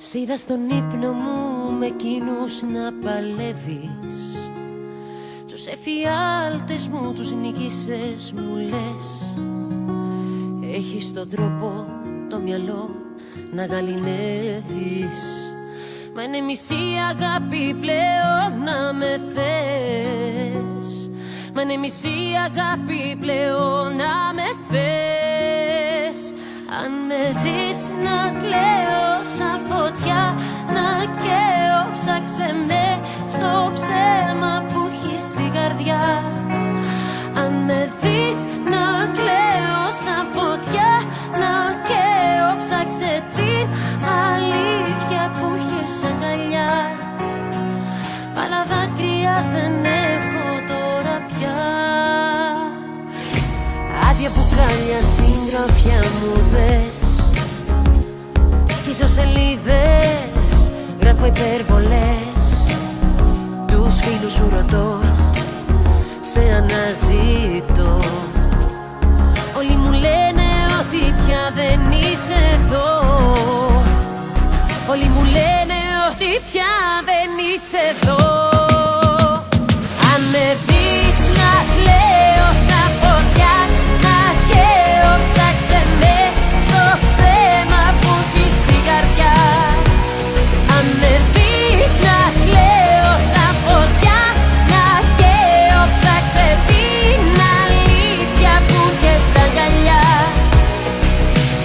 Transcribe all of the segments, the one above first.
Σ' είδα στον ύπνο μου με εκείνους να παλεύεις. Τους εφιάλτες μου τους νικήσες μου λες. Έχεις τον τρόπο το μυαλό να γαληνεύεις. Μα είναι μισή αγάπη πλέον να με θες. Μα είναι μισή αγάπη πλέον να με θες. Αν με δεις να κλαίω σαν φωτιά, να καίω, ψάξε με στο ψέμα που έχεις στην καρδιά. Αν με δεις να κλαίω σαν φωτιά, να καίω, ψάξε την αλήθεια που έχεις αγκαλιά. Αλλά δάκρυα δεν έχω τώρα πια. Άδεια μπουκάλια, συντροφιά μου δες. Σκίζω σελίδες, γράφω υπερβολές. Τους φίλους σου ρωτώ, σε αναζητώ. Όλοι μου λένε ότι πια δεν είσαι εδώ. Όλοι μου λένε ότι πια δεν είσαι εδώ. Αν με δεις να κλαίω σαν φωτιά, να καίω, ψάξε με στο ψέμα που έχεις στην καρδιά. Αν με δεις να κλαίω σαν φωτιά, να καίω, ψάξε την αλήθεια που έχεις αγκαλιά.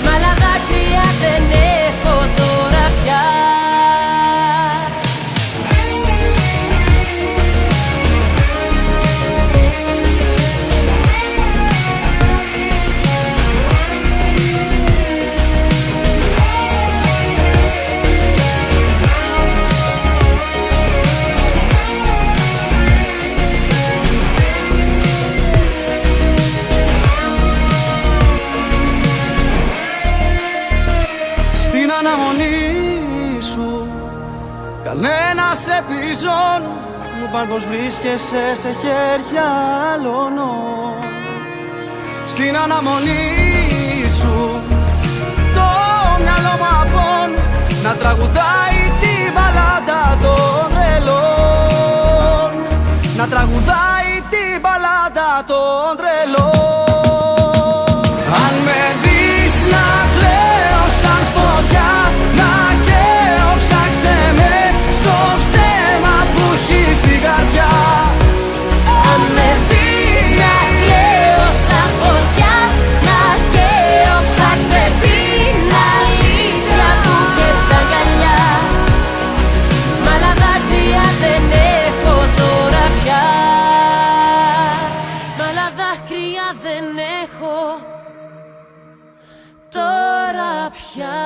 Μ' άλλα δάκρυα δεν έχω τώρα πια. Κανένας επιζών μου παν πως βρίσκεσαι σε χέρια άλλων. Στην αναμονή σου το μυαλό μου απόν να τραγουδάει την μπαλάντα των τρελών. Να τραγουδάει την μπαλάντα των τρελών. Αν με δεις να κλαίω σαν φωτιά, να καίω, ψάξε με στο ψέμα που έχεις στην καρδιά. Αν με δεις να κλαίω σαν φωτιά, να καίω, ψάξε την αλήθεια που έχεις αγκαλιά. Μ' άλλα δάκρυα δεν έχω τώρα πια. Μ' άλλα δάκρυα δεν έχω τώρα πια.